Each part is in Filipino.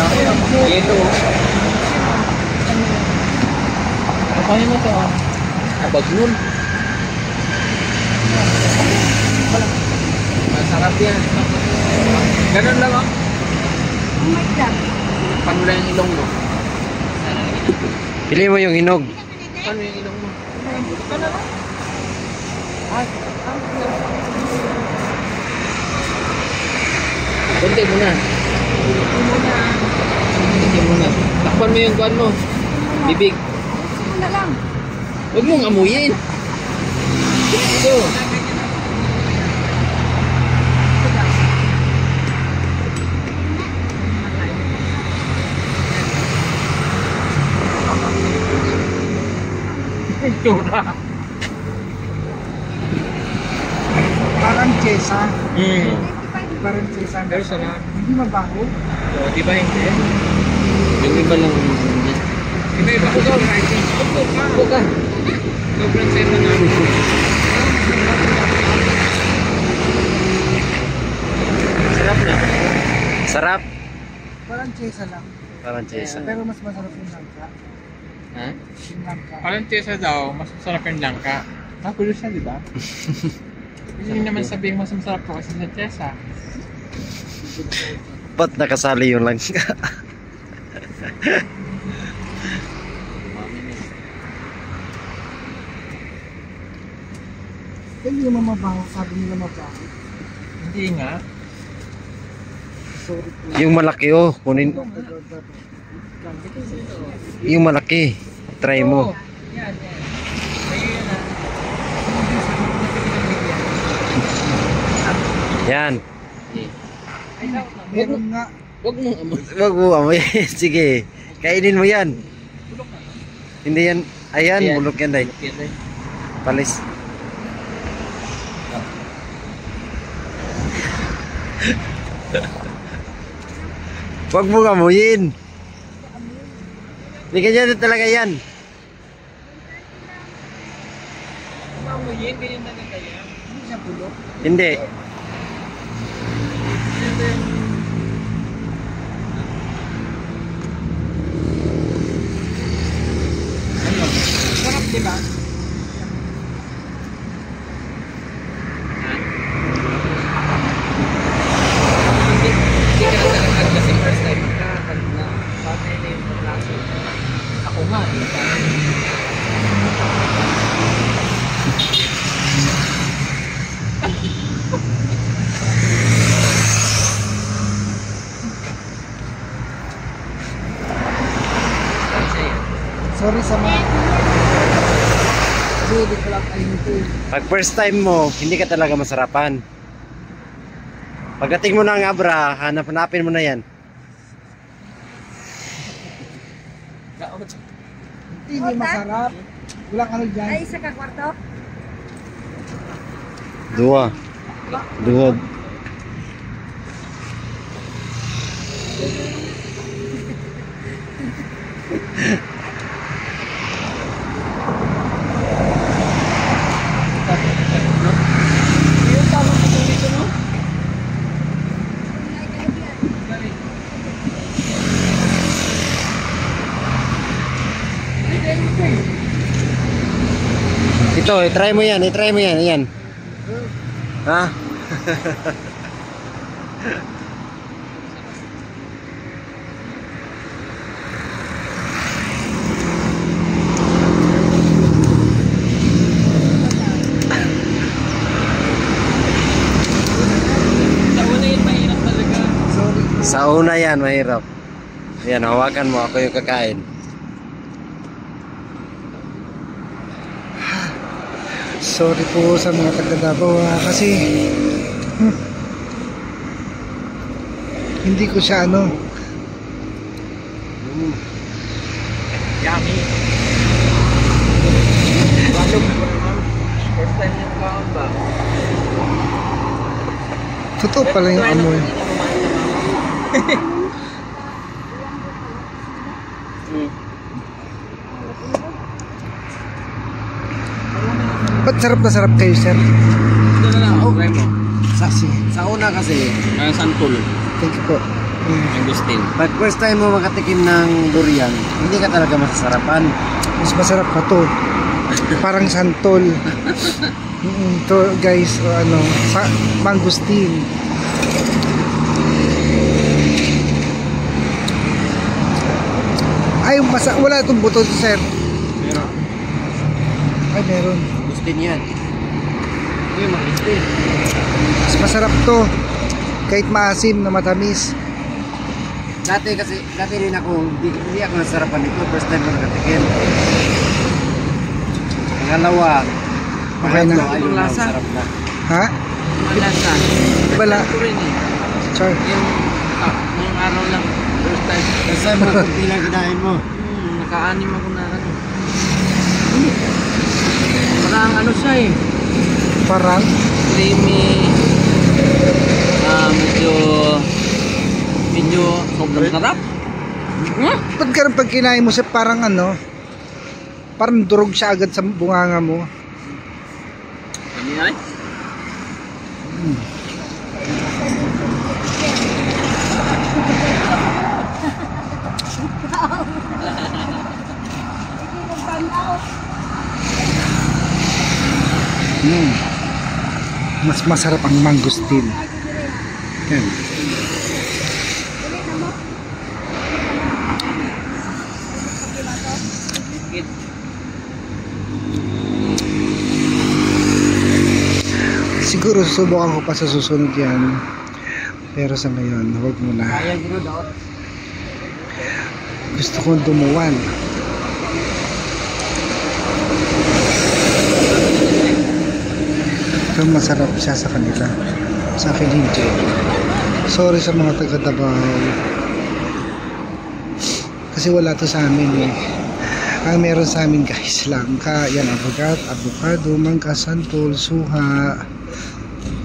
Ito. Kaya mo to. Abag nun. Masarap yan. Ganun lang oh. Oh my God. Paano lang yung ilong mo? Pili mo yung hinog. Paano yung ilong mo? Kunti mo na. Kunti mo na. Takpan mo yung kuwan mo. Bibig. Gusto na lang. Huwag mong amuyin. Ito. Tura. Parang chesa. Parang chesa. Pero sarap. Hindi mabaho. So, di ba hindi? Yung iba lang. Iba-iba ko daw. Huwag ka. Sobrang sema na. Sarap na. Sarap. Parang chesa lang. Parang chesa. Pero mas masarap yung langka. Ha? Yung langka. Parang tiyesa daw, mas masarap yung langka. Nakulo siya, di ba? Hindi naman sabihin mas masarap ko kasi sa tiyesa. Ba't nakasali yung langka? Hindi naman mabaho. Sabi nila mabaho. Hindi nga. Sorry po. Yung malaki oh, kunin. Yung malaki. Try mo. Yan. Yan. Meron nga. Huwag mong amoy. Wag mo amoy. Sige. Kainin mo yan. Hindi yan. Ayan, Ayan. bulok yan, day. Palis. Wag mo amuyin. Hindi ganyan talaga yan. Mamuyin, ganyan na kaya. Hindi siya bulok. Hindi. Sarap diba? Hindi ka lang nakakad kasi first time nakakad na. Patay na yung paglaso. Ako nga. Sorry sa mga. Kasi hindi ko lang kayo nito eh. Pag first time mo, hindi ka talaga masarapan. Pagdating mo ng Abra, hanapin mo na yan. Hindi masarap. Walang ano dyan. Ay, isa ka kwarto? Dua. Dua. Yung tawag mo dito no? Ito, i-try mo yan, i-try mo yan, ayan. Ha? Sa una yun mahirap talaga. Sorry. Sa una yan, mahirap. Ayan, hawakan mo, ako yung kakain. Sorry po sa mga taga-Davao kasi hindi ko siya ano. Yummy. First time yung kaon ba? Totoo pala yung amoy. Ba't sarap na sarap kayo, sir? Ito na lang, try mo. Saksi. Sa una kasi, santol. Thank you po. Agustin. Pag first time mo makatikim ng durian, hindi ka talaga masasarapan. Mas masarap pa to. Parang santol. To guys, o ano, sa mangustin. Ay, wala itong buto, sir. Pero, Ay, meron. Agustin yan. Uy, Agustin. Mas masarap to. Kahit maasim na matamis. Dati rin ako, hindi ako nasarapan nito. First time ko nakatikim. Pangalawa, Okay na. pangatlo, ayun na, Lasa. sarap na. Ha? Malasa. Wala. Ito rin eh. Char. Ngayong araw lang. First time. First time mo, kunti lang kinain mo. Naka-anim ako na ano. Parang ano siya eh. Parang. Creamy. Medyo sobrang sarap. Pag kinain mo siya, parang ano, parang durog siya agad sa bunganga mo. Ano yan? Mas masarap ang mangustin. Yan. Siguro susubukan ko pa sa susunod yan. Pero sa ngayon, huwag muna. Gusto kong dumuwan. Pero masarap siya sa kanila. Sa akin hindi. Sorry sa mga taga Davao. Kasi wala to sa amin eh. Ang meron sa amin guys, langka, yan, avocado, mangga, santol, suha,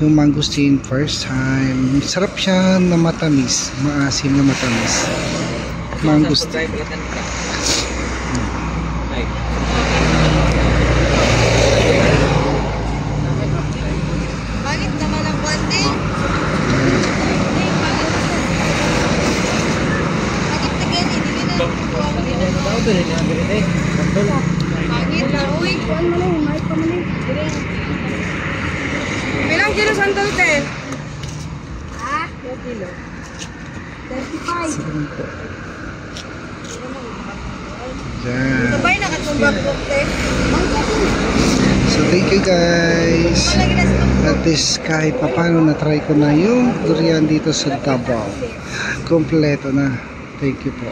yung mangustin, first time. Sarap siya na matamis, maasim na matamis. Mangustin. Bakit naman ang kwante? Bakit na ganyan? Hindi na nakukuha mo din. Bakit na? Uy, kuhan mo na yun. Mahit pa mo na yun. Bilang kilo sandal, te? Ha? 2 kilo. 35. Yan. Sabay na katumbag po, te. So thank you guys. At least kahit papano na-try ko na yung durian dito sa Davao. Kompleto na. Thank you po.